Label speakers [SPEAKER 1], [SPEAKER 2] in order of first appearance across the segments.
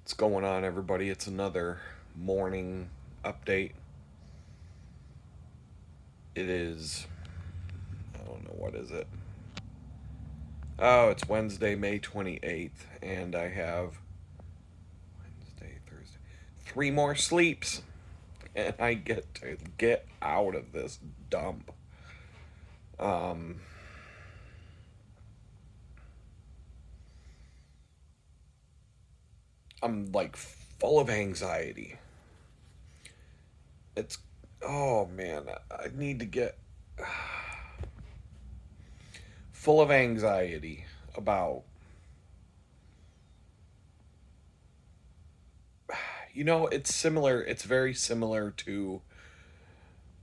[SPEAKER 1] What's going on, everybody? It's another morning update. It is, I don't know, what is it? Oh, it's Wednesday, May 28th, and I have Wednesday, Thursday, three more sleeps, and I get to get out of this dump. Um, I'm like full of anxiety. It's, oh man, I need to get full of anxiety about, it's similar, it's very similar to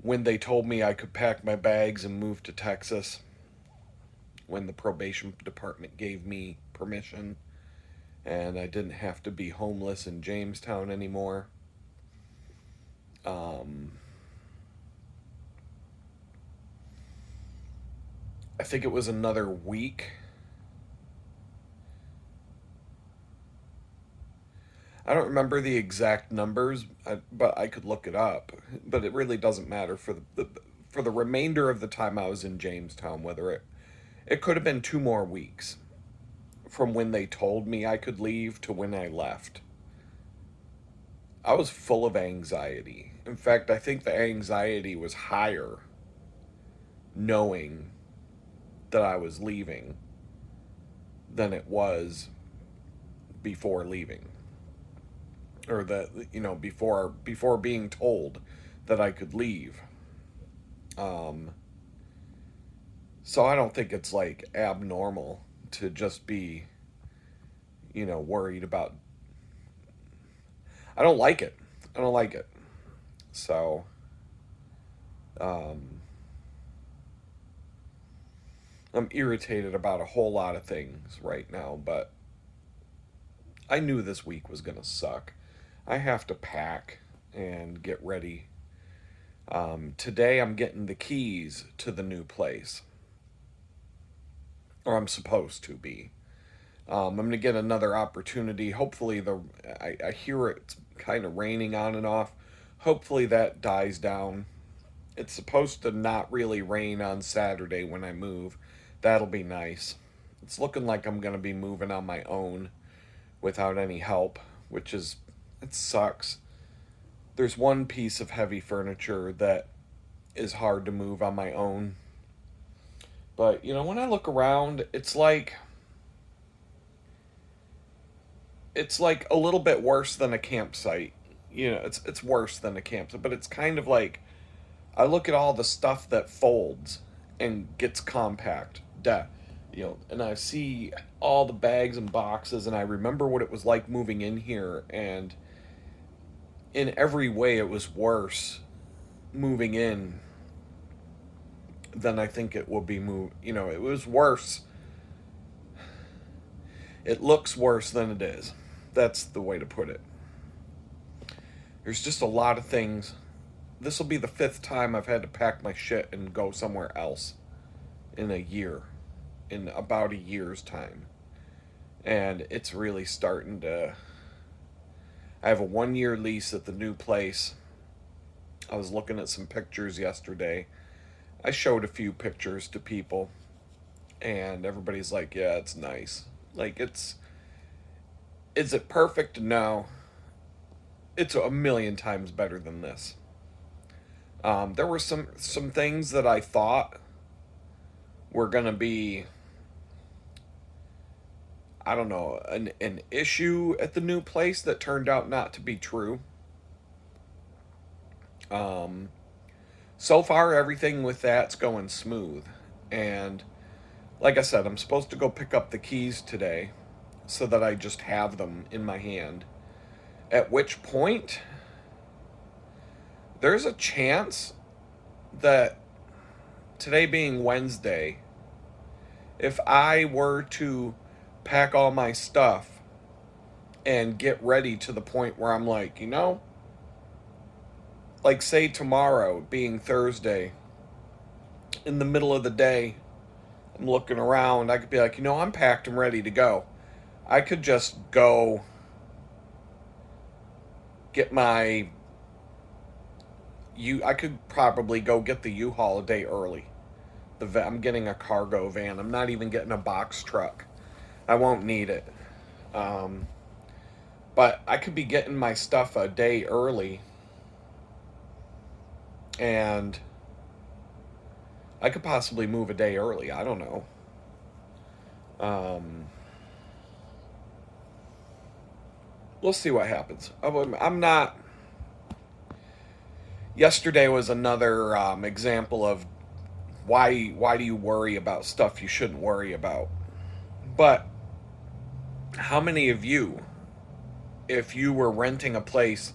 [SPEAKER 1] when they told me I could pack my bags and move to Texas, when the probation department gave me permission and I didn't have to be homeless in Jamestown anymore. Um, I think it was another week. I don't remember the exact numbers, but I could look it up. But it really doesn't matter for the remainder of the time I was in Jamestown. Whether it could have been 2 more weeks from when they told me I could leave to when I left. I was full of anxiety. In fact, I think the anxiety was higher knowing that I was leaving than it was before leaving, or that before being told that I could leave. Um, so I don't think it's like abnormal to just be, worried about. I don't like it. I don't like it. So, um, I'm irritated about a whole lot of things right now, but I knew this week was going to suck. I have to pack and get ready. Today I'm getting the keys to the new place, or I'm supposed to be. I'm going to get another opportunity. Hopefully, I hear it's kind of raining on and off. Hopefully, that dies down. It's supposed to not really rain on Saturday when I move. That'll be nice. It's looking like I'm going to be moving on my own without any help, it sucks. There's one piece of heavy furniture that is hard to move on my own. But, when I look around, it's like a little bit worse than a campsite. It's worse than a campsite, but it's kind of like I look at all the stuff that folds and gets compact. And I see all the bags and boxes, and I remember what it was like moving in here, and in every way it was worse moving in than I think it will be it was worse. It looks worse than it is. That's the way to put it. There's just a lot of things. This will be the fifth time I've had to pack my shit and go somewhere else in a year, in about a year's time. And it's really starting to. I have a 1 year lease at the new place. I was looking at some pictures yesterday. I showed a few pictures to people, and everybody's like, yeah, it's nice. Like, is it perfect? No. It's a million times better than this. There were some things that I thought were gonna be, I don't know, an issue at the new place that turned out not to be true. Um, so far, everything with that's going smooth, and like I said, I'm supposed to go pick up the keys today, so that I just have them in my hand. At which point, there's a chance that today being Wednesday, if I were to pack all my stuff and get ready to the point where I'm like, like say tomorrow being Thursday, in the middle of the day, I'm looking around, I could be like, I'm packed and ready to go. I could just go get my I could probably go get the U-Haul a day early. I'm getting a cargo van. I'm not even getting a box truck. I won't need it. Um, but I could be getting my stuff a day early, and I could possibly move a day early. I don't know. Um, we'll see what happens. I'm not. Yesterday was another example of why do you worry about stuff you shouldn't worry about. But how many of you, if you were renting a place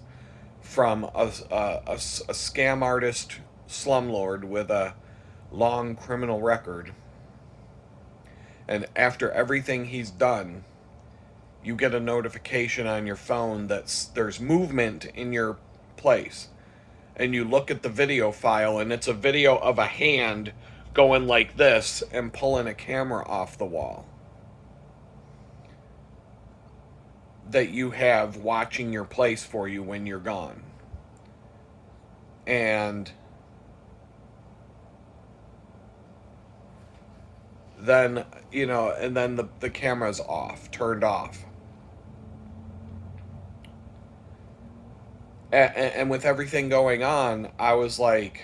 [SPEAKER 1] from a scam artist slumlord with a long criminal record, and after everything he's done, you get a notification on your phone that there's movement in your place, and you look at the video file and it's a video of a hand going like this and pulling a camera off the wall that you have watching your place for you when you're gone. And then, and then the camera's off, turned off. And with everything going on, I was like,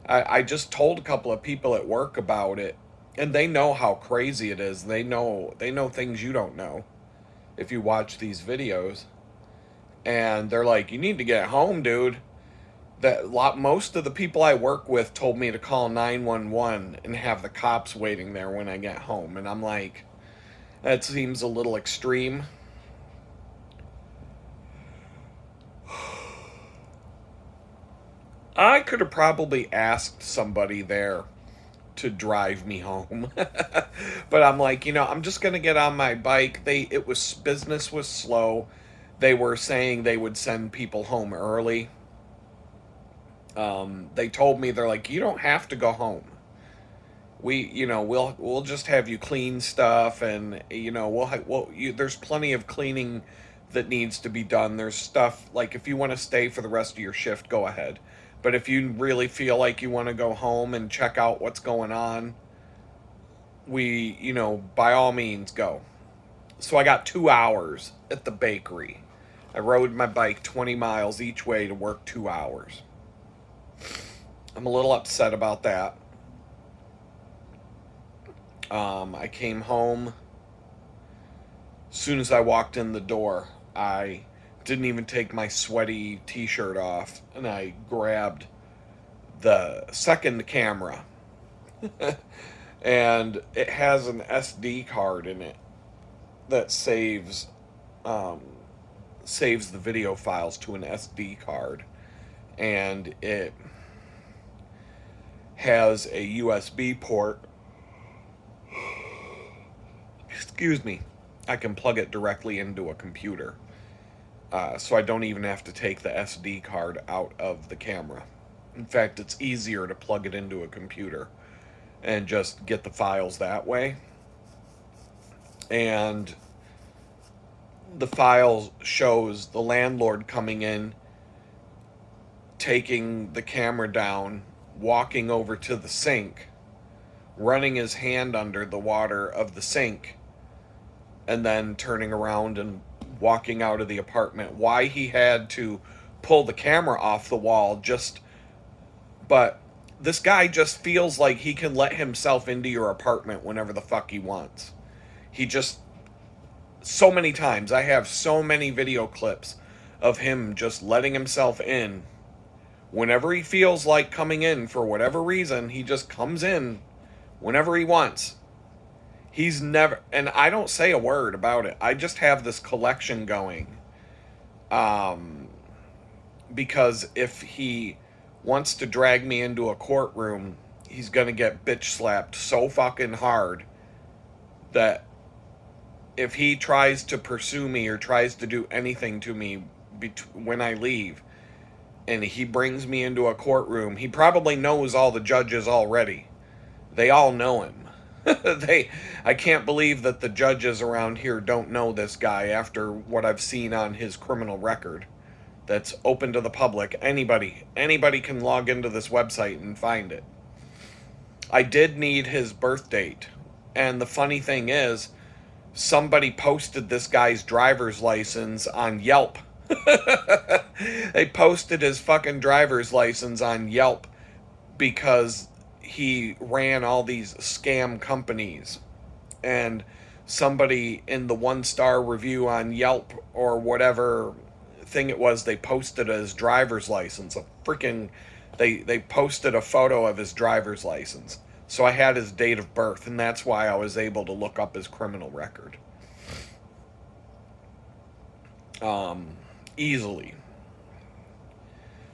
[SPEAKER 1] I just told a couple of people at work about it, and they know how crazy it is. They know things you don't know if you watch these videos. And they're like, you need to get home, dude. Most of the people I work with told me to call 911 and have the cops waiting there when I get home. And I'm like, that seems a little extreme. I could have probably asked somebody there to drive me home. But I'm like, I'm just going to get on my bike. Business was slow. They were saying they would send people home early. They told me, they're like, you don't have to go home. We'll just have you clean stuff, and there's plenty of cleaning that needs to be done. There's stuff like, if you want to stay for the rest of your shift, go ahead. But if you really feel like you want to go home and check out what's going on, by all means, go. So I got 2 hours at the bakery. I rode my bike 20 miles each way to work 2 hours. I'm a little upset about that. I came home. As soon as I walked in the door, I didn't even take my sweaty t-shirt off, and I grabbed the second camera. And it has an SD card in it that saves the video files to an SD card, and it has a USB port. Excuse me. I can plug it directly into a computer. So I don't even have to take the SD card out of the camera. In fact, it's easier to plug it into a computer and just get the files that way. And the file shows the landlord coming in, taking the camera down, walking over to the sink, running his hand under the water of the sink, and then turning around and walking out of the apartment. Why he had to pull the camera off the wall, but this guy just feels like he can let himself into your apartment whenever the fuck he wants. So many times, I have so many video clips of him just letting himself in. Whenever he feels like coming in, for whatever reason, he just comes in whenever he wants. He's never, and I don't say a word about it. I just have this collection going. Because if he wants to drag me into a courtroom, he's going to get bitch slapped so fucking hard that if he tries to pursue me or tries to do anything to me when I leave, and he brings me into a courtroom, he probably knows all the judges already. They all know him. I can't believe that the judges around here don't know this guy after what I've seen on his criminal record. That's open to the public. Anybody can log into this website and find it. I did need his birth date. And the funny thing is, somebody posted this guy's driver's license on Yelp. They posted his fucking driver's license on Yelp because he ran all these scam companies. And somebody in the 1-star review on Yelp or whatever thing it was, they posted his driver's license. They posted a photo of his driver's license. So I had his date of birth, and that's why I was able to look up his criminal record. Easily.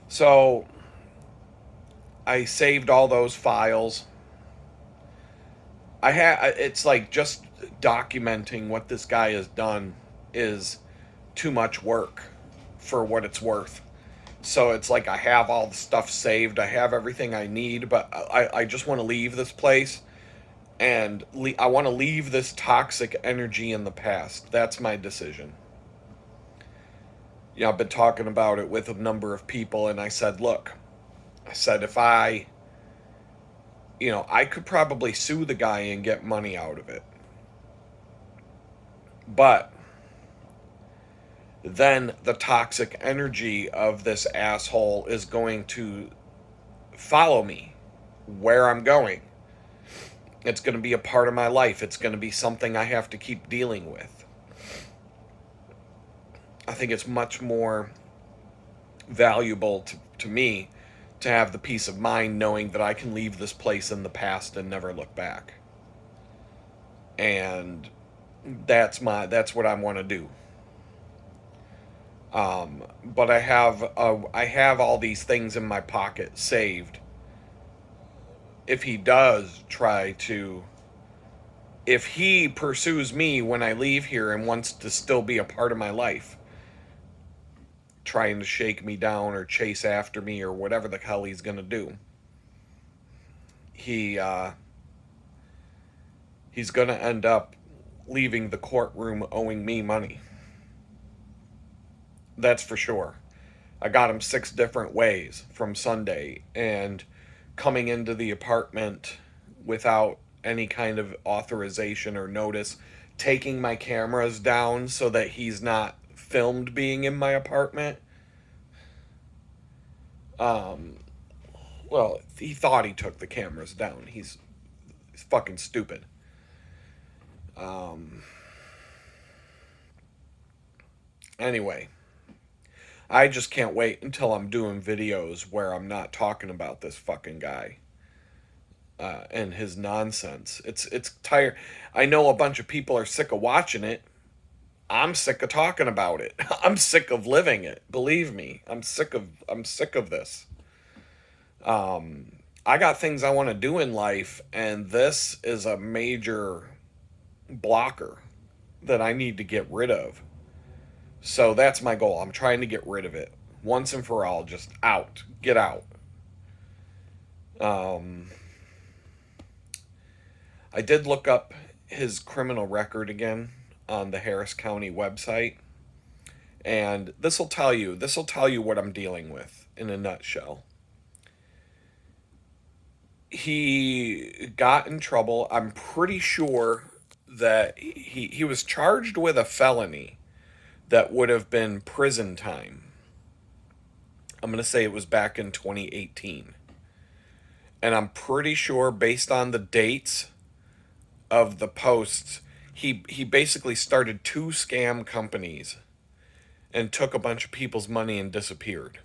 [SPEAKER 1] So I saved all those files. It's like just documenting what this guy has done is too much work for what it's worth. So it's like I have all the stuff saved. I have everything I need, but I just want to leave this place. And I want to leave this toxic energy in the past. That's my decision. You know, I've been talking about it with a number of people, and I said, look, if I could probably sue the guy and get money out of it. But then the toxic energy of this asshole is going to follow me where I'm going. It's going to be a part of my life. It's going to be something I have to keep dealing with. I think it's much more valuable to me to have the peace of mind knowing that I can leave this place in the past and never look back. And that's what I want to do. But I have all these things in my pocket saved. If he pursues me when I leave here and wants to still be a part of my life, trying to shake me down or chase after me or whatever the hell he's gonna do, he's gonna end up leaving the courtroom owing me money. That's for sure. I got him 6 different ways from Sunday, and coming into the apartment without any kind of authorization or notice, taking my cameras down so that he's not filmed being in my apartment. Well, he thought he took the cameras down. He's fucking stupid. Anyway, I just can't wait until I'm doing videos where I'm not talking about this fucking guy and his nonsense. It's tired. I know a bunch of people are sick of watching it. I'm sick of talking about it. I'm sick of living it. Believe me, I'm sick of this. I got things I want to do in life, and this is a major blocker that I need to get rid of. So that's my goal. I'm trying to get rid of it once and for all. Just out. Get out. I did look up his criminal record again on the Harris County website, and this will tell you what I'm dealing with in a nutshell. He got in trouble. I'm pretty sure that he was charged with a felony that would have been prison time. I'm going to say it was back in 2018. And I'm pretty sure, based on the dates of the posts, he basically started 2 scam companies and took a bunch of people's money and disappeared.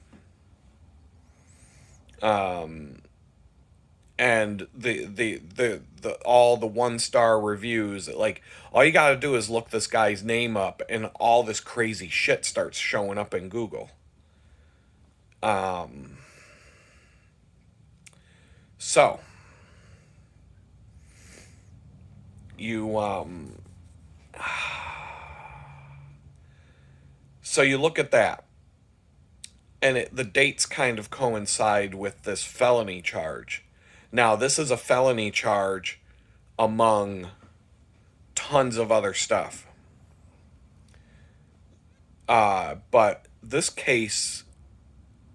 [SPEAKER 1] And the all the 1-star reviews, like, all you gotta do is look this guy's name up and all this crazy shit starts showing up in Google. So you look at that, and the dates kind of coincide with this felony charge. Now, this is a felony charge among tons of other stuff. But this case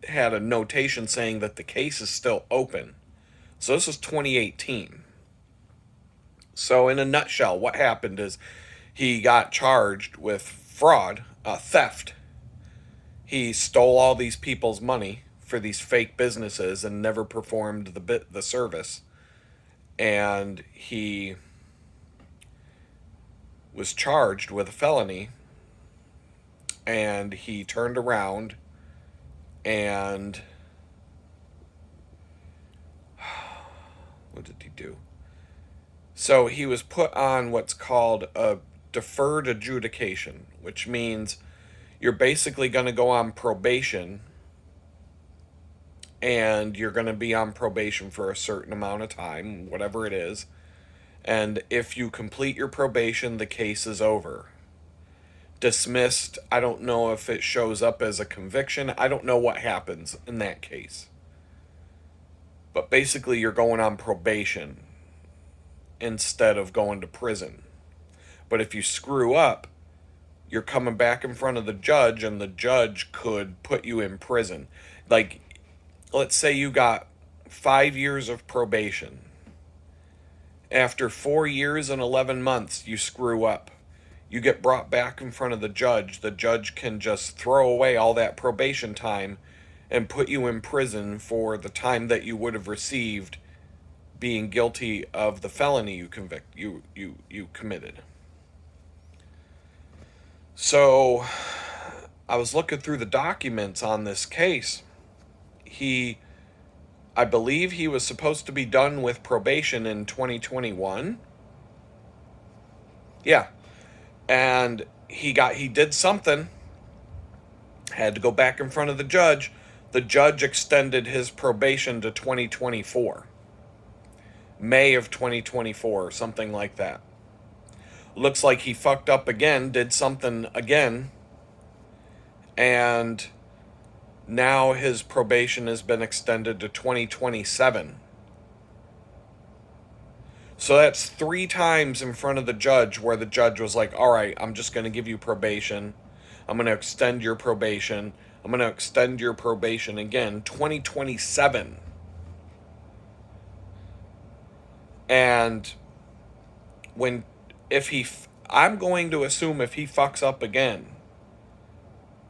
[SPEAKER 1] had a notation saying that the case is still open. So this was 2018. So in a nutshell, what happened is he got charged with fraud, theft. He stole all these people's money for these fake businesses and never performed the service. And he was charged with a felony, and he turned around and what did he do? So he was put on what's called a deferred adjudication, which means you're basically going to go on probation, and you're going to be on probation for a certain amount of time, whatever it is. And if you complete your probation, the case is over. Dismissed, I don't know if it shows up as a conviction. I don't know what happens in that case. But basically, you're going on probation instead of going to prison. But if you screw up, you're coming back in front of the judge, and the judge could put you in prison. Like, let's say you got 5 years of probation. After 4 years and 11 months, you screw up. You get brought back in front of the judge. The judge can just throw away all that probation time and put you in prison for the time that you would have received being guilty of the felony you committed. So I was looking through the documents on this case. I believe he was supposed to be done with probation in 2021. Yeah. And he did something, had to go back in front of the judge. The judge extended his probation to 2024. May of 2024, something like that. Looks like he fucked up again, did something again, and now his probation has been extended to 2027. So that's 3 times in front of the judge where the judge was like, all right, I'm just going to give you probation. I'm going to extend your probation. I'm going to extend your probation again, 2027. And I'm going to assume if he fucks up again,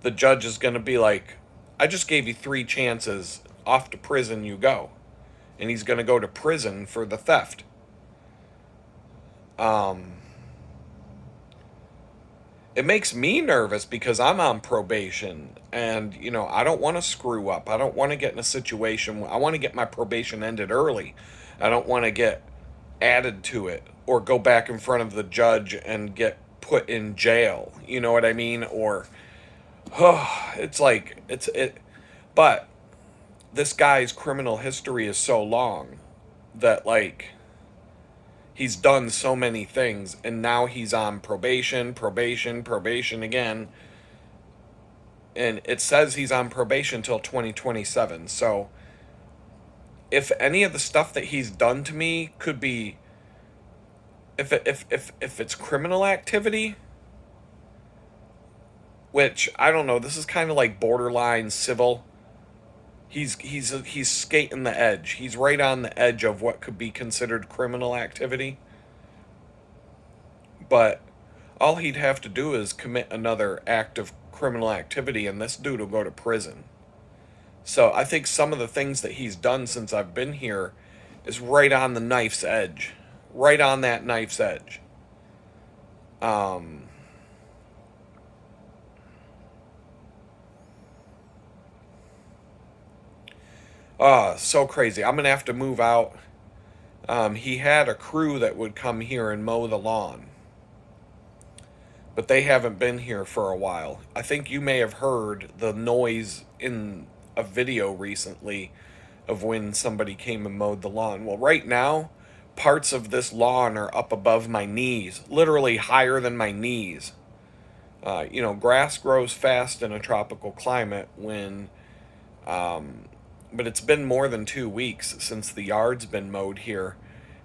[SPEAKER 1] the judge is going to be like, I just gave you 3 chances, off to prison you go. And he's going to go to prison for the theft. It makes me nervous because I'm on probation, and I don't want to screw up. I don't want to get in a situation I want to get my probation ended early. I don't want to get added to it or go back in front of the judge and get put in jail. You know what I mean? Or but this guy's criminal history is so long that he's done so many things, and now he's on probation again. And it says he's on probation till 2027. So if any of the stuff that he's done to me could be, if it's criminal activity, which I don't know, this is kind of like borderline civil. He's skating the edge. He's right on the edge of what could be considered criminal activity. But all he'd have to do is commit another act of criminal activity, and this dude will go to prison. So I think some of the things that he's done since I've been here is right on the knife's edge. Right on that knife's edge. So crazy. I'm going to have to move out. He had a crew that would come here and mow the lawn, but they haven't been here for a while. I think you may have heard the noise in a video recently of when somebody came and mowed the lawn. Well, right now, parts of this lawn are up above my knees, literally higher than my knees. Grass grows fast in a tropical climate but it's been more than 2 weeks since the yard's been mowed here,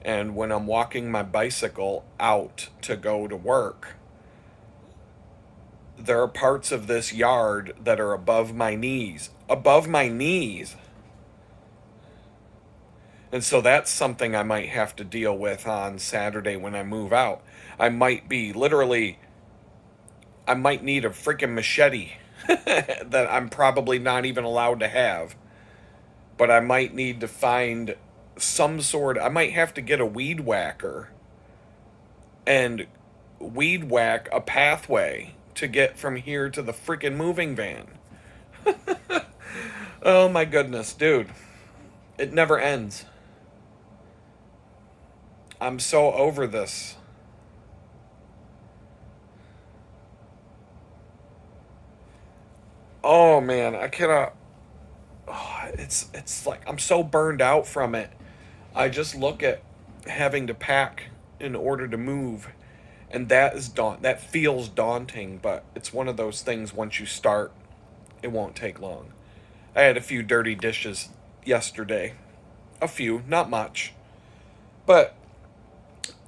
[SPEAKER 1] And when I'm walking my bicycle out to go to work, there are parts of this yard that are above my knees. Above my knees. And so that's something I might have to deal with on Saturday when I move out. I might be literally, I might need a freaking machete that I'm probably not even allowed to have. But I might need to find some sort, I might have to get a weed whacker and weed whack a pathway to get from here to the freaking moving van. Oh my goodness, dude. It never ends. I'm so over this. Oh man, I cannot. Oh, it's like I'm so burned out from it. I just look at having to pack in order to move, and that feels daunting, but it's one of those things once you start, it won't take long. I had a few dirty dishes yesterday. A few, not much. But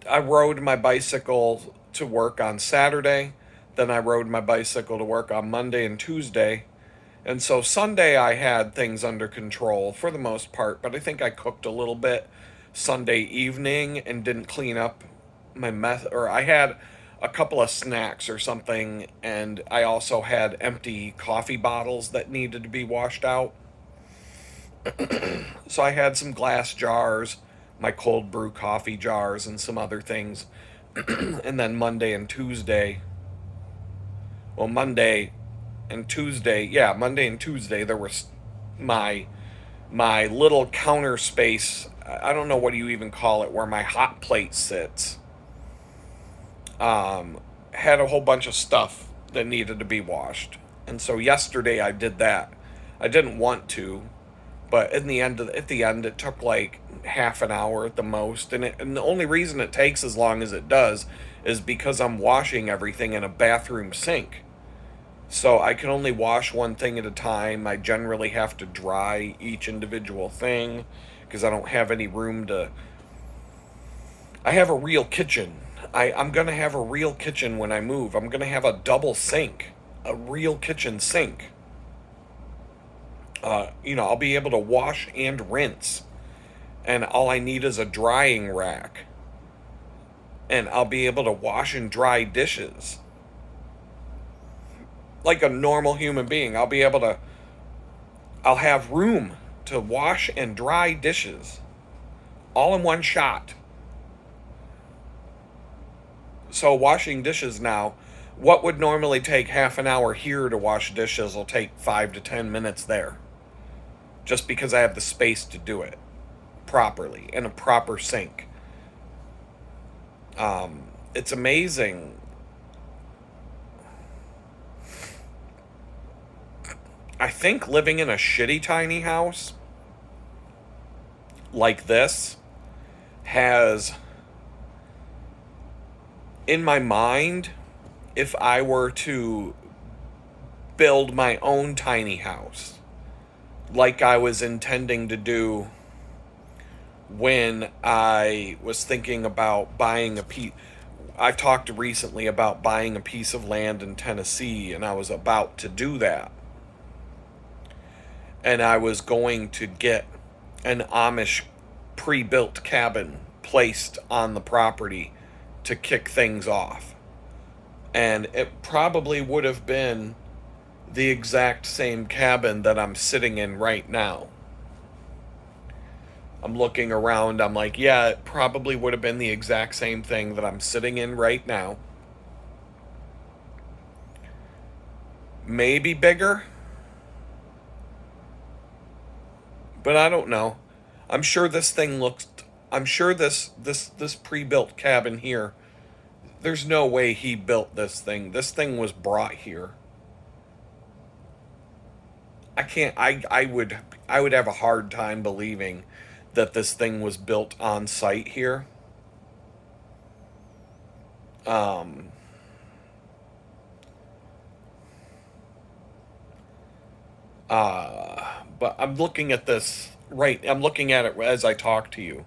[SPEAKER 1] I rode my bicycle to work on Saturday. Then I rode my bicycle to work on Monday and Tuesday. And so Sunday I had things under control for the most part, but I think I cooked a little bit Sunday evening and didn't clean up my mess, or I had a couple of snacks or something, and I also had empty coffee bottles that needed to be washed out. So I had some glass jars, my cold brew coffee jars, and some other things. And then Monday and Tuesday, well, Monday and Tuesday, there was my my little counter space. I don't know what you even call it, where my hot plate sits. Had a whole bunch of stuff that needed to be washed, and so yesterday I did that. I didn't want to, but at the end it took like half an hour at the most, and the only reason it takes as long as it does is because I'm washing everything in a bathroom sink. So I can only wash one thing at a time. I generally have to dry each individual thing because I don't have any room to. I have a real kitchen. I'm going to have a real kitchen when I move. I'm going to have a double sink, a real kitchen sink. I'll be able to wash and rinse. And all I need is a drying rack. And I'll be able to wash and dry dishes like a normal human being. I'll have room to wash and dry dishes all in one shot. So washing dishes now, what would normally take half an hour here to wash dishes will take 5 to 10 minutes there. Just because I have the space to do it properly in a proper sink. It's amazing. I think living in a shitty tiny house like this has, in my mind, if I were to build my own tiny house, like I was intending to do when I was thinking about buying a piece. I've talked recently about buying a piece of land in Tennessee, and I was about to do that. And I was going to get an Amish pre-built cabin placed on the property to kick things off. And it probably would have been the exact same cabin that I'm sitting in right now. I'm looking around, I'm like, yeah, it probably would have been the exact same thing that I'm sitting in right now. Maybe bigger, but I don't know. I'm sure this pre-built cabin here, there's no way he built this thing. This thing was brought here. I would have a hard time believing that this thing was built on site here. But I'm looking at it as I talk to you.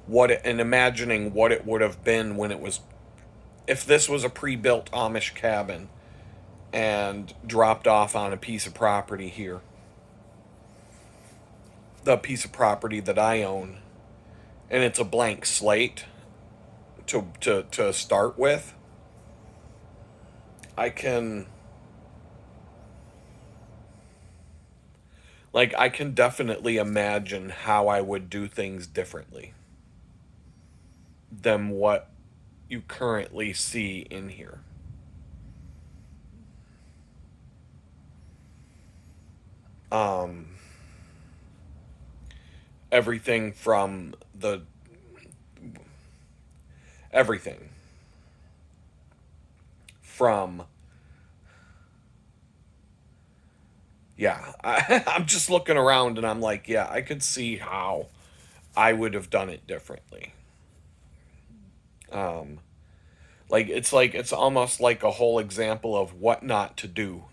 [SPEAKER 1] and imagining what it would have been when it was, if this was a pre-built Amish cabin and dropped off on a piece of property here, the piece of property that I own, and it's a blank slate to start with. I can, like, I can definitely imagine how I would do things differently than what you currently see in here. Um, everything from the everything from yeah, I'm just looking around and I'm like, yeah, I could see how I would have done it differently. Um, like it's almost like a whole example of what not to do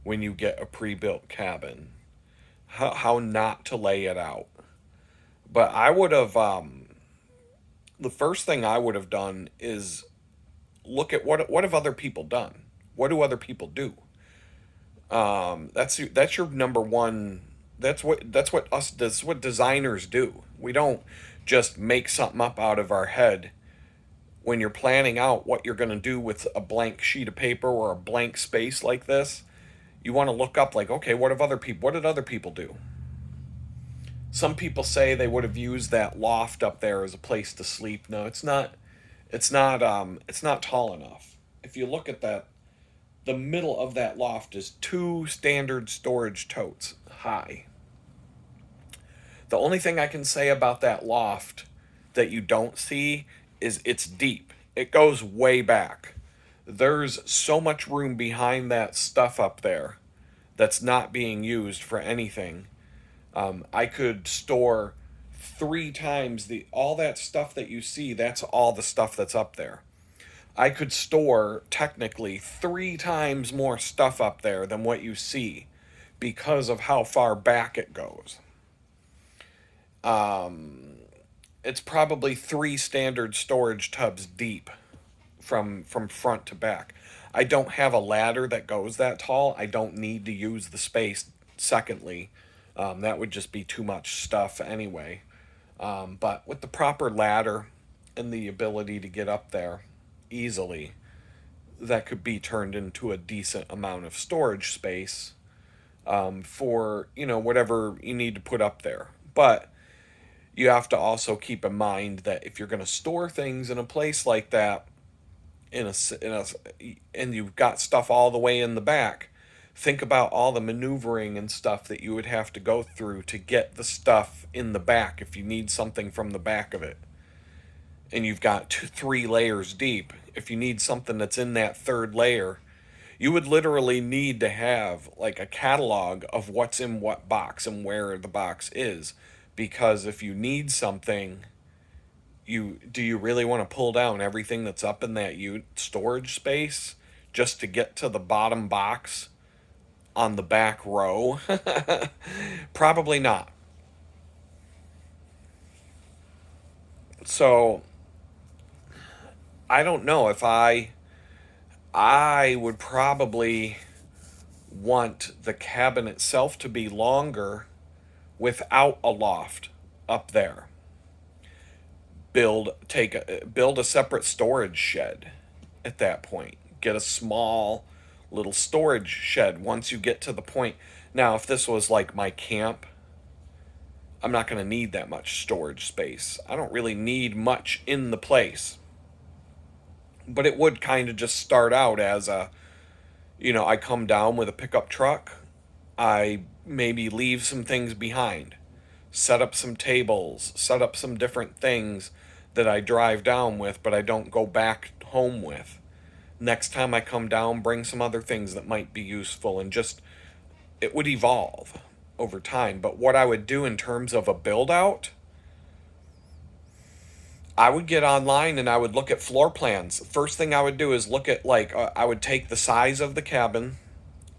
[SPEAKER 1] when you get a pre-built cabin, how not to lay it out. But I would have the first thing I would have done is look at what have other people done. What do other people do? That's your number one. That's what designers do. We don't just make something up out of our head. When you're planning out what you're going to do with a blank sheet of paper or a blank space like this, you want to look up, like, okay, what did other people do? Some people say they would have used that loft up there as a place to sleep. No, it's not tall enough. If you look at that, the middle of that loft is two standard storage totes high. The only thing I can say about that loft that you don't see is it's deep. It goes way back. There's so much room behind that stuff up there that's not being used for anything. I could store three times the all that stuff that you see. That's all the stuff that's up there. I could store technically three times more stuff up there than what you see because of how far back it goes. It's probably three standard storage tubs deep from front to back. I don't have a ladder that goes that tall. I don't need to use the space. Secondly, that would just be too much stuff anyway. But with the proper ladder and the ability to get up there easily, that could be turned into a decent amount of storage space for, whatever you need to put up there. But you have to also keep in mind that if you're going to store things in a place like that, and you've got stuff all the way in the back, think about all the maneuvering and stuff that you would have to go through to get the stuff in the back if you need something from the back of it. And you've got three layers deep. If you need something that's in that third layer, you would literally need to have like a catalog of what's in what box and where the box is. Because if you need something, do you really want to pull down everything that's up in that storage space just to get to the bottom box on the back row? Probably not. So I don't know if I would probably want the cabin itself to be longer without a loft up there. Build a separate storage shed at that point. Get a small little storage shed once you get to the point. Now, if this was like my camp, I'm not going to need that much storage space. I don't really need much in the place. But it would kind of just start out as I come down with a pickup truck. I maybe leave some things behind, set up some tables, set up some different things that I drive down with, but I don't go back home with. Next time I come down, bring some other things that might be useful, and just, it would evolve over time. But what I would do in terms of a build out, I would get online and I would look at floor plans. First thing I would do is look at, I would take the size of the cabin.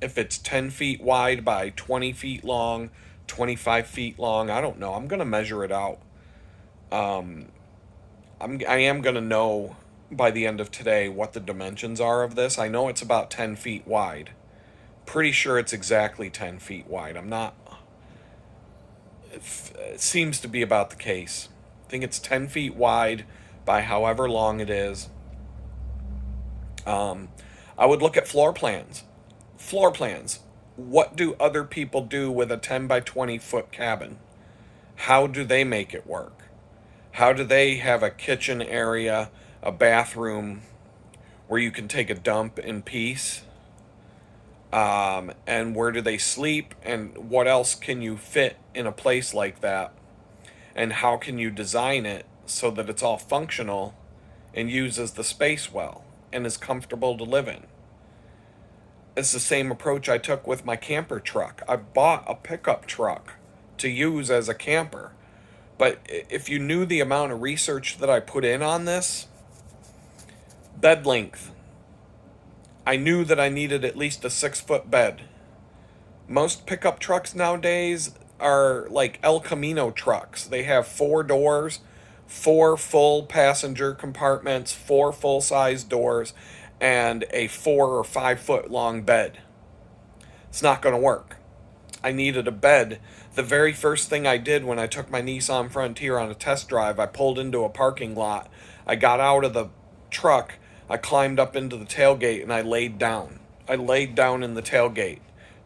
[SPEAKER 1] If it's 10 feet wide by 20 feet long, 25 feet long, I don't know. I'm going to measure it out. I am going to know by the end of today what the dimensions are of this. I know it's about 10 feet wide. Pretty sure it's exactly 10 feet wide. I'm not. It seems to be about the case. I think it's 10 feet wide by however long it is. I would look at floor plans. Floor plans. What do other people do with a 10 by 20 foot cabin? How do they make it work? How do they have a kitchen area, a bathroom where you can take a dump in peace? And where do they sleep? And what else can you fit in a place like that? And how can you design it so that it's all functional and uses the space well and is comfortable to live in? It's the same approach I took with my camper truck. I bought a pickup truck to use as a camper. But if you knew the amount of research that I put in on this, bed length, I knew that I needed at least a 6-foot bed. Most pickup trucks nowadays are like El Camino trucks. They have 4 doors, 4 full passenger compartments, 4 full-size doors, and a 4 or 5 foot long bed. It's not going to work. I needed a bed. The very first thing I did when I took my Nissan Frontier on a test drive, I pulled into a parking lot. I got out of the truck, I climbed up into the tailgate, and I laid down. I laid down in the tailgate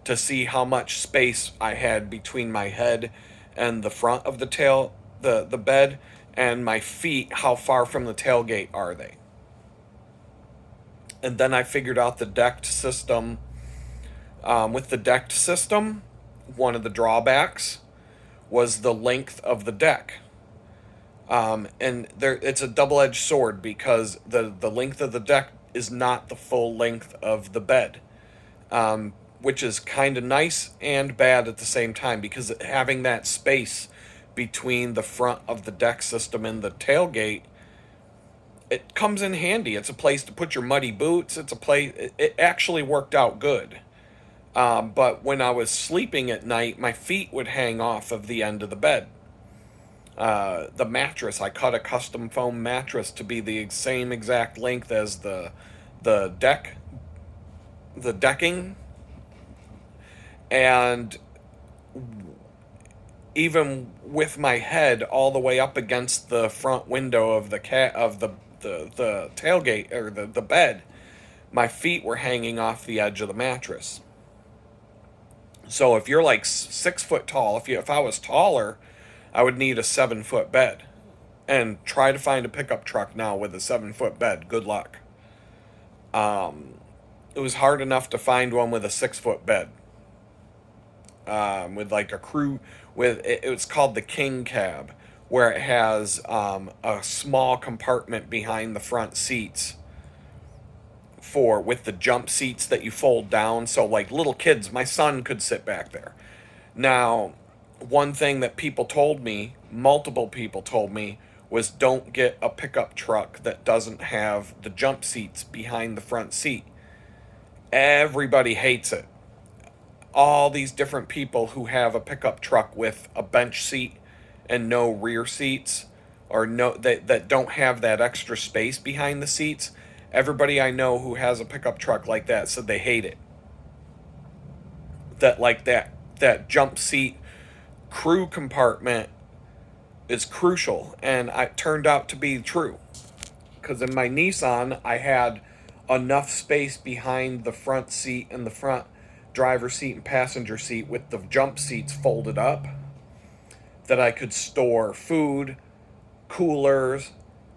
[SPEAKER 1] to see how much space I had between my head and the front of the bed, and my feet, how far from the tailgate are they. And then I figured out the decked system. With the decked system, one of the drawbacks was the length of the deck. And it's a double-edged sword because the length of the deck is not the full length of the bed, which is kind of nice and bad at the same time, because having that space between the front of the deck system and the tailgate, it comes in handy. It's a place to put your muddy boots. It's a place. It actually worked out good. But when I was sleeping at night, my feet would hang off of the end of the bed. The mattress, I cut a custom foam mattress to be the same exact length as the decking, and even with my head all the way up against the front window of the tailgate or the bed, my feet were hanging off the edge of the mattress. So if you're like 6 foot tall, if I was taller, I would need a 7-foot bed. And try to find a pickup truck now with a 7-foot bed. Good luck. It was hard enough to find one with a 6-foot bed. With like a crew, it was called the King Cab, where it has a small compartment behind the front seats with the jump seats that you fold down, so like little kids, my son could sit back there. Now, one thing that multiple people told me, was don't get a pickup truck that doesn't have the jump seats behind the front seat. Everybody hates it. All these different people who have a pickup truck with a bench seat and no rear seats, or that don't have that extra space behind the seats, everybody I know who has a pickup truck like that said they hate it. That jump seat crew compartment is crucial, and it turned out to be true. Because in my Nissan, I had enough space behind the front seat and the front driver's seat and passenger seat with the jump seats folded up that I could store food, coolers,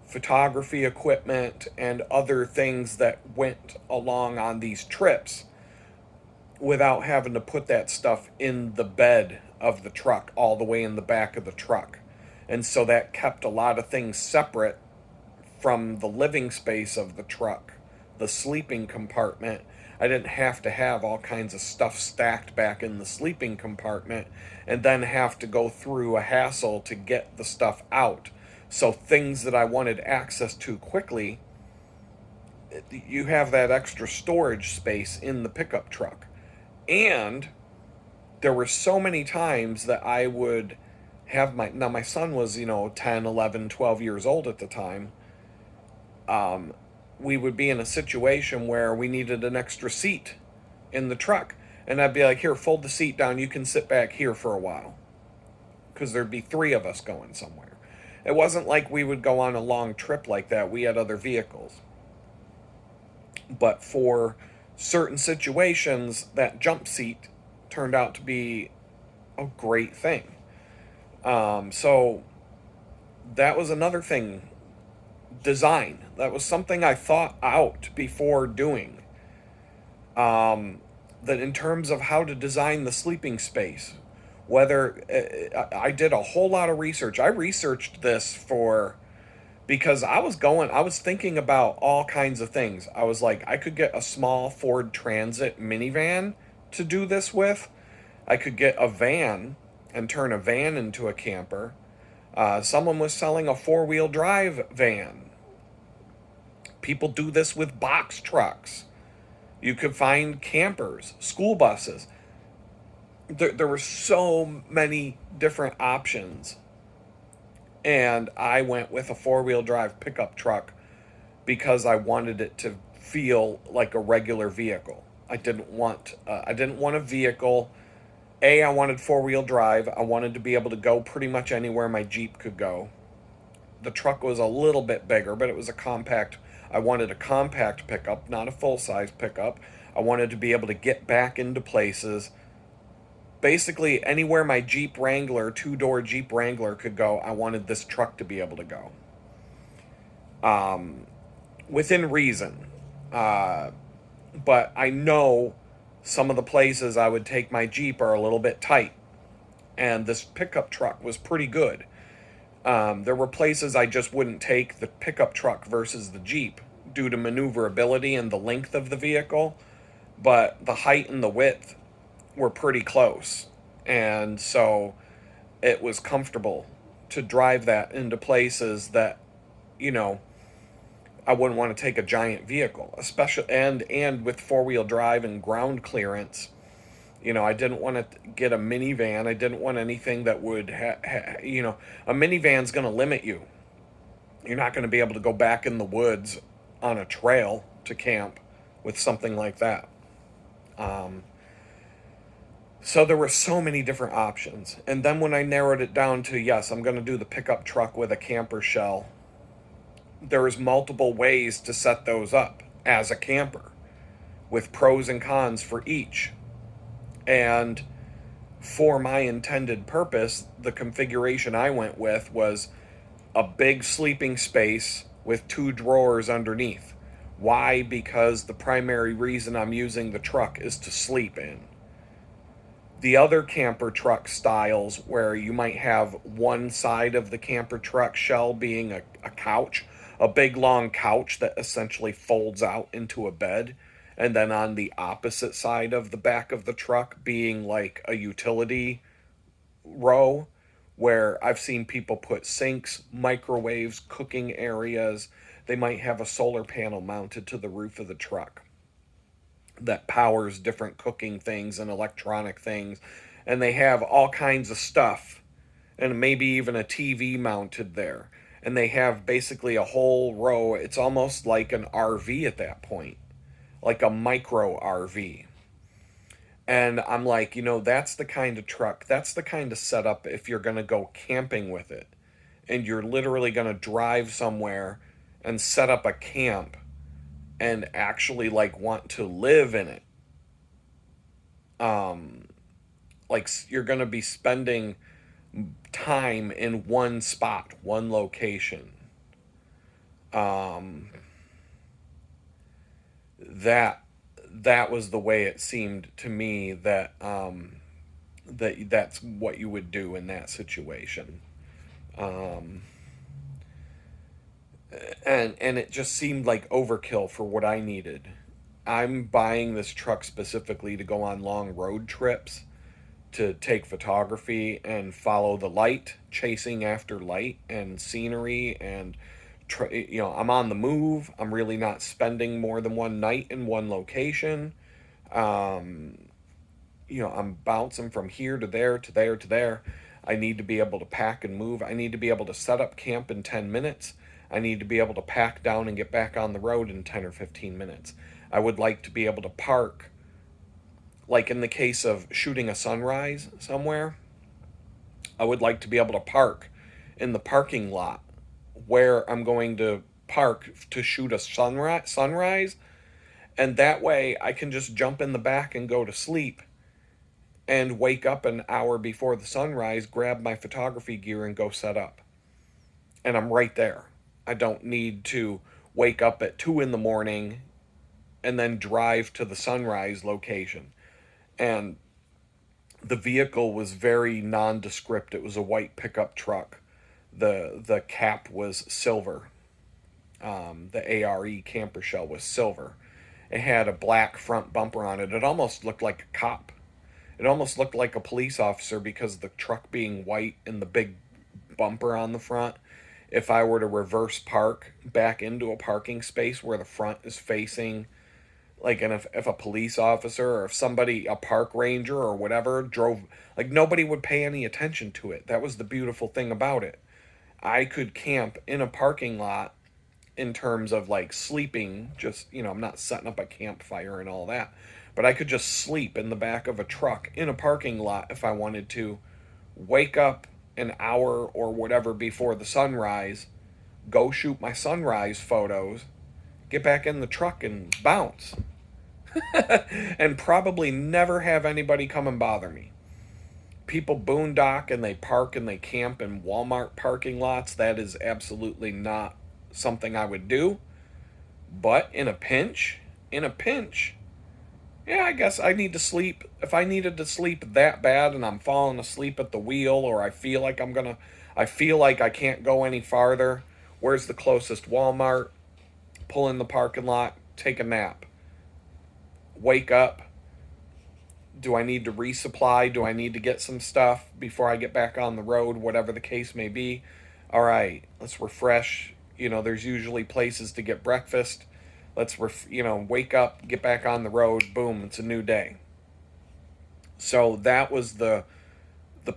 [SPEAKER 1] photography equipment, and other things that went along on these trips without having to put that stuff in the bed of the truck, all the way in the back of the truck. And so that kept a lot of things separate from the living space of the truck, the sleeping compartment. I didn't have to have all kinds of stuff stacked back in the sleeping compartment and then have to go through a hassle to get the stuff out. So things that I wanted access to quickly, you have that extra storage space in the pickup truck. And there were so many times that I would have my son was, 10, 11, 12 years old at the time. We would be in a situation where we needed an extra seat in the truck. And I'd be like, here, fold the seat down. You can sit back here for a while. Because there'd be three of us going somewhere. It wasn't like we would go on a long trip like that. We had other vehicles. But for certain situations, that jump seat turned out to be a great thing. So that was another thing. Design. That was something I thought out before doing. That in terms of how to design the sleeping space, whether I did a whole lot of research. I researched this because I was thinking about all kinds of things. I was like, I could get a small Ford Transit minivan to do this with. I could get a van and turn a van into a camper. Someone was selling a four-wheel drive van. People do this with box trucks. You could find campers, school buses. There were so many different options. And I went with a four-wheel drive pickup truck because I wanted it to feel like a regular vehicle. I didn't want a vehicle. I wanted four-wheel drive. I wanted to be able to go pretty much anywhere my Jeep could go. The truck was a little bit bigger, but it was a compact. I wanted a compact pickup, not a full-size pickup. I wanted to be able to get back into places. Basically, anywhere my Jeep Wrangler, two-door Jeep Wrangler could go, I wanted this truck to be able to go. Within reason. But I know some of the places I would take my Jeep are a little bit tight. And this pickup truck was pretty good. There were places I just wouldn't take the pickup truck versus the Jeep due to maneuverability and the length of the vehicle. But the height and the width were pretty close. And so it was comfortable to drive that into places that, I wouldn't want to take a giant vehicle, especially and with four-wheel drive and ground clearance. I didn't want to get a minivan. I didn't want anything that would a minivan's going to limit you. You're not going to be able to go back in the woods on a trail to camp with something like that. So there were so many different options. And then when I narrowed it down to, yes, I'm going to do the pickup truck with a camper shell, there's multiple ways to set those up as a camper with pros and cons for each. And for my intended purpose, the configuration I went with was a big sleeping space with two drawers underneath. Why? Because the primary reason I'm using the truck is to sleep in. The other camper truck styles where you might have one side of the camper truck shell being a couch, a big long couch that essentially folds out into a bed, and then on the opposite side of the back of the truck being like a utility row where I've seen people put sinks, microwaves, cooking areas. They might have a solar panel mounted to the roof of the truck that powers different cooking things and electronic things. And they have all kinds of stuff and maybe even a TV mounted there. And they have basically a whole row. It's almost like an RV at that point, like a micro RV. And I'm like, that's the kind of truck, that's the kind of setup if you're going to go camping with it. And you're literally going to drive somewhere and set up a camp and actually want to live in it. You're going to be spending time in one spot, one location. That was the way it seemed to me that that's what you would do in that situation. And it just seemed like overkill for what I needed. I'm buying this truck specifically to go on long road trips, to take photography and follow the light, chasing after light and scenery, and I'm on the move. I'm really not spending more than one night in one location. I'm bouncing from here to there to there to there. I need to be able to pack and move. I need to be able to set up camp in 10 minutes. I need to be able to pack down and get back on the road in 10 or 15 minutes. I would like to be able to park, like in the case of shooting a sunrise somewhere, I would like to be able to park in the parking lot where I'm going to park to shoot a sunrise, and that way I can just jump in the back and go to sleep and wake up an hour before the sunrise, grab my photography gear and go set up. And I'm right there. I don't need to wake up at 2 in the morning and then drive to the sunrise location. And the vehicle was very nondescript. It was a white pickup truck. The cap was silver. The ARE camper shell was silver. It had a black front bumper on it. It almost looked like a cop. It almost looked like a police officer because of the truck being white and the big bumper on the front. If I were to reverse park back into a parking space where the front is facing, like, and if a police officer or if somebody, a park ranger or whatever, drove, like, nobody would pay any attention to it. That was the beautiful thing about it. I could camp in a parking lot in terms of, like, sleeping, just, I'm not setting up a campfire and all that, but I could just sleep in the back of a truck in a parking lot if I wanted to, wake up an hour or whatever before the sunrise, go shoot my sunrise photos, get back in the truck and bounce. And probably never have anybody come and bother me. People boondock and they park and they camp in Walmart parking lots. That is absolutely not something I would do. But in a pinch, yeah, I guess I need to sleep. If I needed to sleep that bad and I'm falling asleep at the wheel, or I feel like I can't go any farther, where's the closest Walmart? Pull in the parking lot, take a nap. Wake up. Do I need to resupply? Do I need to get some stuff before I get back on the road? Whatever the case may be. All right, let's refresh. There's usually places to get breakfast. Let's, wake up, get back on the road. Boom, it's a new day. So that was the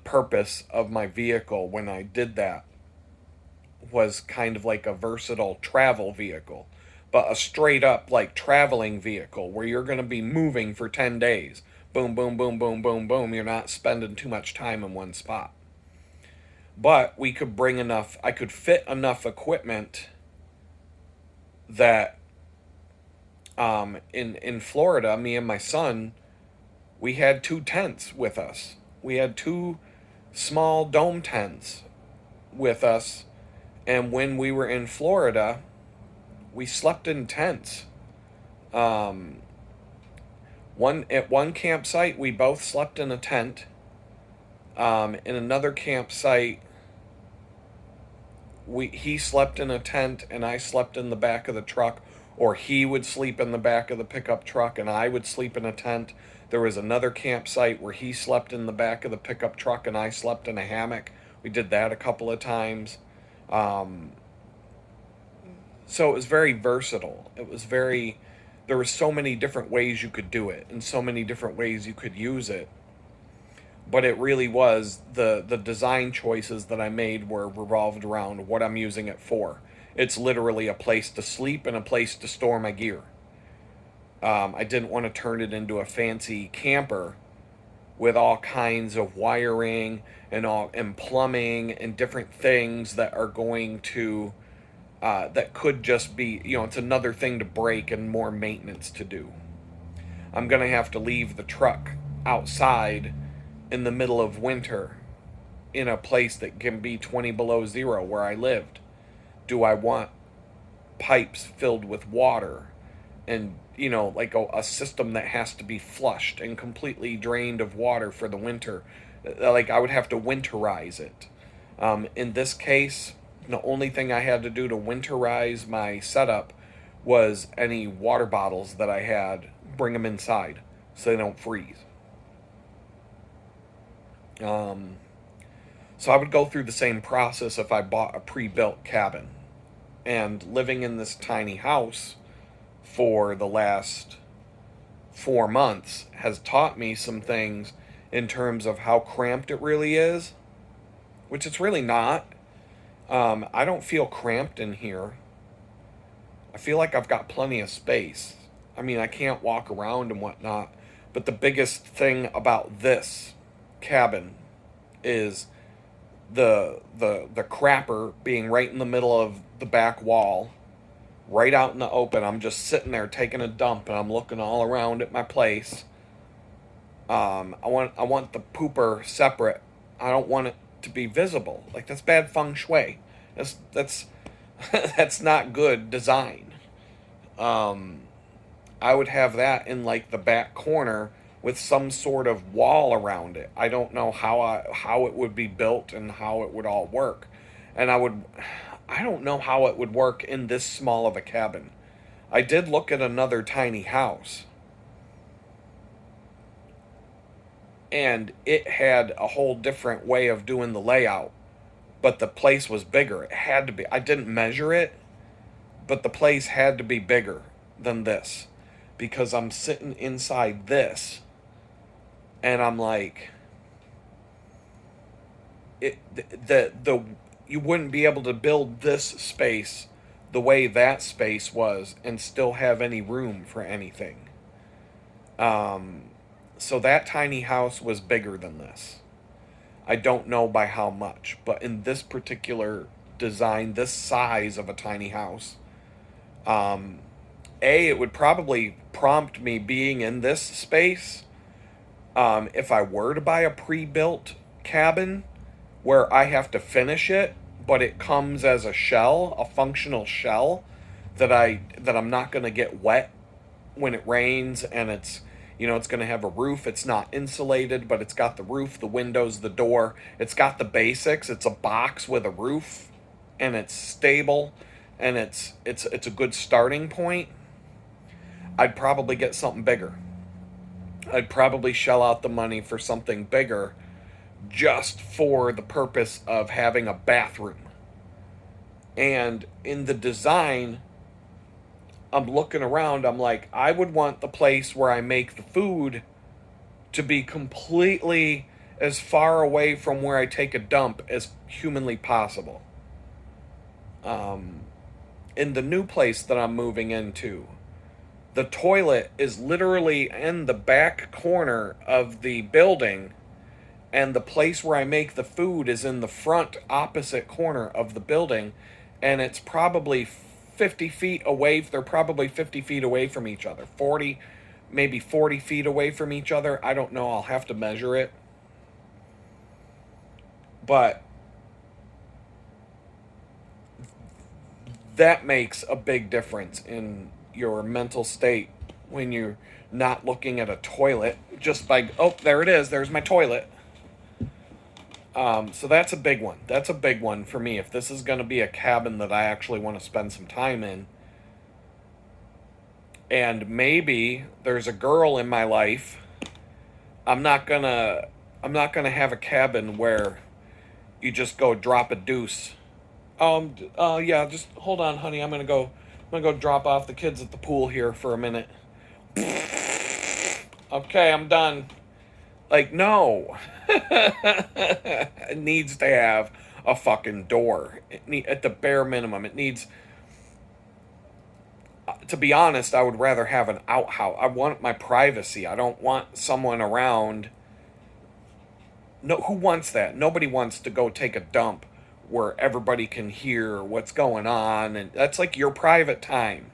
[SPEAKER 1] purpose of my vehicle when I did that, was kind of like a versatile travel vehicle, but a straight up like traveling vehicle where you're going to be moving for 10 days. Boom, boom, boom, boom, boom, boom. You're not spending too much time in one spot. But I could fit enough equipment that in Florida, me and my son, we had 2 tents with us. We had 2 small dome tents with us. And when we were in Florida, we slept in tents. At one campsite, we both slept in a tent. In another campsite, he slept in a tent and I slept in the back of the truck, or he would sleep in the back of the pickup truck and I would sleep in a tent. There was another campsite where he slept in the back of the pickup truck and I slept in a hammock. We did that a couple of times. So it was very versatile. There were so many different ways you could do it and so many different ways you could use it. But it really was, the design choices that I made were revolved around what I'm using it for. It's literally a place to sleep and a place to store my gear. I didn't want to turn it into a fancy camper with all kinds of wiring and plumbing and different things that are going to that could just be, it's another thing to break and more maintenance to do. I'm going to have to leave the truck outside in the middle of winter in a place that can be 20 below zero where I lived. Do I want pipes filled with water and, like a system that has to be flushed and completely drained of water for the winter? Like, I would have to winterize it. In this case, the only thing I had to do to winterize my setup was any water bottles that I had, bring them inside so they don't freeze. So I would go through the same process if I bought a pre-built cabin. And living in this tiny house for the last 4 months has taught me some things in terms of how cramped it really is which it's really not. I don't feel cramped in here. I feel like I've got plenty of space. I mean, I can't walk around and whatnot, but the biggest thing about this cabin is the crapper being right in the middle of the back wall, right out in the open. I'm just sitting there taking a dump, and I'm looking all around at my place. I want the pooper separate. I don't want it to be visible. Like, that's bad feng shui. That's that's not good design. I would have that in like the back corner with some sort of wall around it. I don't know how it would be built and how it would all work. And I don't know how it would work in this small of a cabin. I did look at another tiny house, and it had a whole different way of doing the layout, but the place was bigger. It had to be. I didn't measure it, but the place had to be bigger than this, because I'm sitting inside this, and I'm like, the you wouldn't be able to build this space the way that space was and still have any room for anything. So that tiny house was bigger than this. I don't know by how much, but in this particular design, this size of a tiny house, it would probably prompt me being in this space. If I were to buy a pre-built cabin where I have to finish it, but it comes as a shell, a functional shell, that I'm not going to get wet when it rains, and it's going to have a roof. It's not insulated, but it's got the roof, the windows, the door. It's got the basics. It's a box with a roof, and it's stable, and it's a good starting point. I'd probably get something bigger. I'd probably shell out the money for something bigger, just for the purpose of having a bathroom. And in the design, I'm looking around, I'm like, I would want the place where I make the food to be completely as far away from where I take a dump as humanly possible. In the new place that I'm moving into, the toilet is literally in the back corner of the building, and the place where I make the food is in the front opposite corner of the building, and it's probably 50 feet away. They're probably 50 feet away from each other. 40, maybe 40 feet away from each other. I don't know. I'll have to measure it. But that makes a big difference in your mental state when you're not looking at a toilet just by, oh, there it is. There's my toilet. So that's a big one. That's a big one for me. If this is going to be a cabin that I actually want to spend some time in, and maybe there's a girl in my life, I'm not gonna have a cabin where you just go drop a deuce. Yeah, just hold on, honey. I'm gonna go drop off the kids at the pool here for a minute. Okay, I'm done. Like, no. It needs to have a fucking door. At the bare minimum, it needs... To be honest, I would rather have an outhouse. I want my privacy. I don't want someone around. No, who wants that? Nobody wants to go take a dump where everybody can hear what's going on. And that's like your private time.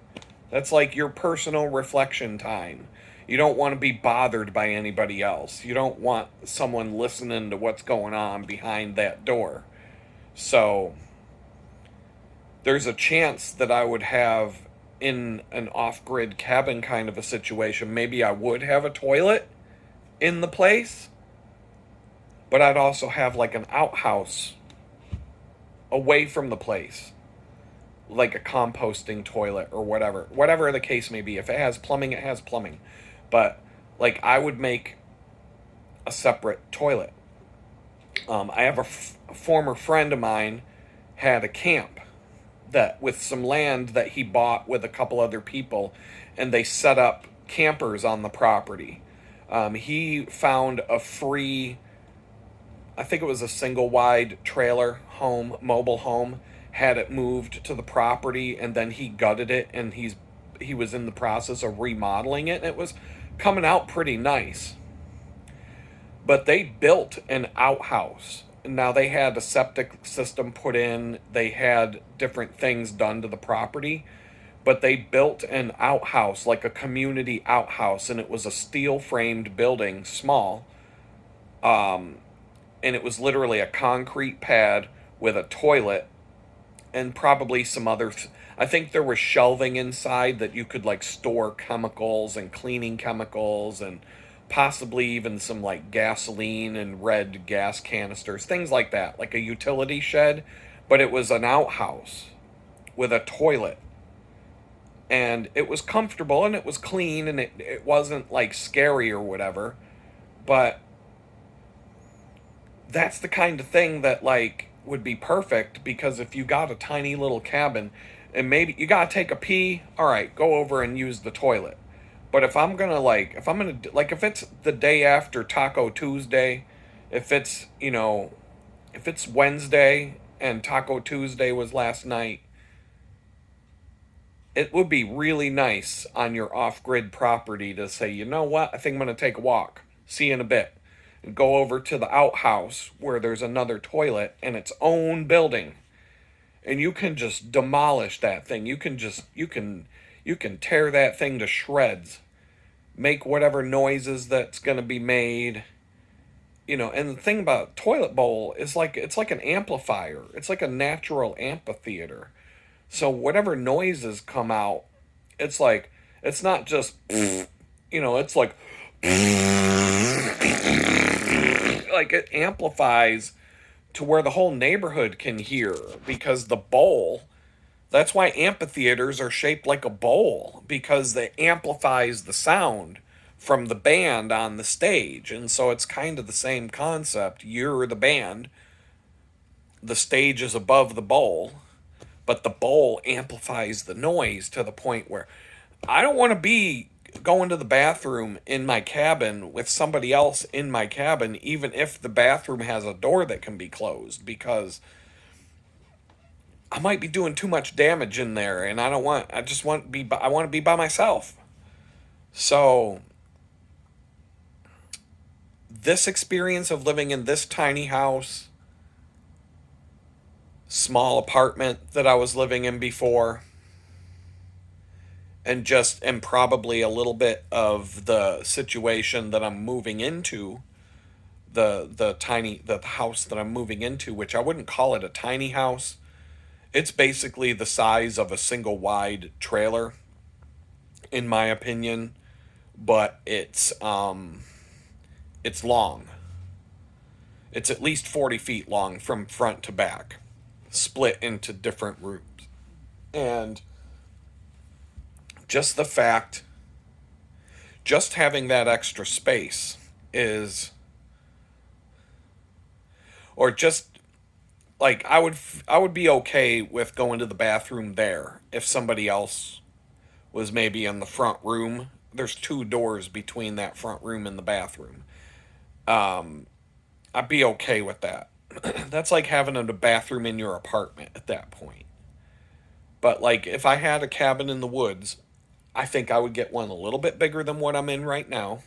[SPEAKER 1] That's like your personal reflection time. You don't want to be bothered by anybody else. You don't want someone listening to what's going on behind that door. So there's a chance that I would have, in an off-grid cabin kind of a situation, maybe I would have a toilet in the place, but I'd also have like an outhouse away from the place, like a composting toilet or whatever the case may be. If it has plumbing, it has plumbing. But, like, I would make a separate toilet. I have a former friend of mine had a camp that with some land that he bought with a couple other people, and they set up campers on the property. He found a free I think it was a single wide trailer home, mobile home, had it moved to the property, and then he gutted it, and he was in the process of remodeling it, and it was coming out pretty nice. But they built an outhouse. Now they had a septic system put in, they had different things done to the property, but they built an outhouse, like a community outhouse, and it was a steel framed building, small, and it was literally a concrete pad with a toilet and probably some other. I think there was shelving inside that you could like store chemicals and cleaning chemicals and possibly even some like gasoline and red gas canisters, things like that, like a utility shed. But it was an outhouse with a toilet, and it was comfortable and it was clean, and it wasn't like scary or whatever. But that's the kind of thing that like would be perfect, because if you got a tiny little cabin and maybe you got to take a pee, all right, go over and use the toilet. But if it's the day after Taco Tuesday, if it's, if it's Wednesday and Taco Tuesday was last night, it would be really nice on your off-grid property to say, you know what, I think I'm going to take a walk. See you in a bit. And go over to the outhouse where there's another toilet in its own building. And you can just demolish that thing. You can tear that thing to shreds. Make whatever noises that's going to be made. And the thing about toilet bowl is it's like an amplifier. It's like a natural amphitheater. So whatever noises come out, it's not just, it's like it amplifies to where the whole neighborhood can hear, because the bowl, that's why amphitheaters are shaped like a bowl, because it amplifies the sound from the band on the stage. And so it's kind of the same concept. You're the band, the stage is above the bowl, but the bowl amplifies the noise to the point where I don't want to be going to the bathroom in my cabin with somebody else in my cabin, even if the bathroom has a door that can be closed, because I might be doing too much damage in there, and I want to be by myself. So this experience of living in this tiny house, small apartment that I was living in before, and probably a little bit of the situation that I'm moving into, the house that I'm moving into, which I wouldn't call it a tiny house. It's basically the size of a single wide trailer, in my opinion, but it's long. It's at least 40 feet long from front to back, split into different rooms. And just having that extra space or just like I would be okay with going to the bathroom there if somebody else was maybe in the front room. There's 2 doors between that front room and the bathroom. I'd be okay with that. That's like having a bathroom in your apartment at that point. But like if I had a cabin in the woods, I think I would get one a little bit bigger than what I'm in right now,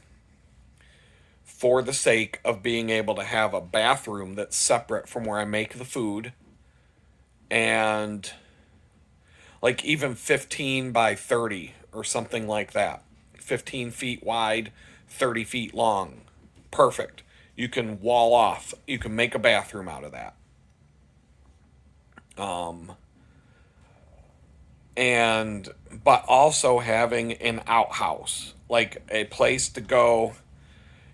[SPEAKER 1] for the sake of being able to have a bathroom that's separate from where I make the food, and like even 15 by 30 or something like that. 15 feet wide, 30 feet long. Perfect. You can wall off. You can make a bathroom out of that. But also having an outhouse, like a place to go.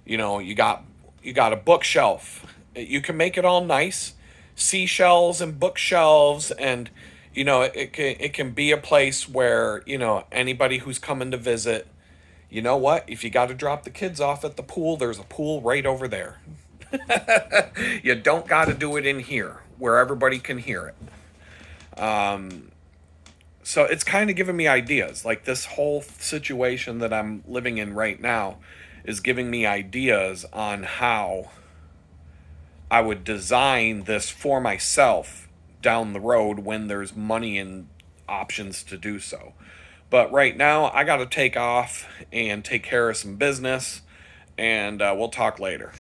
[SPEAKER 1] You got a bookshelf. You can make it all nice, seashells and bookshelves, and it can be a place where anybody who's coming to visit. You know what? If you got to drop the kids off at the pool, there's a pool right over there. You don't got to do it in here where everybody can hear it. So it's kind of giving me ideas. Like this whole situation that I'm living in right now is giving me ideas on how I would design this for myself down the road when there's money and options to do so. But right now, I got to take off and take care of some business, and we'll talk later.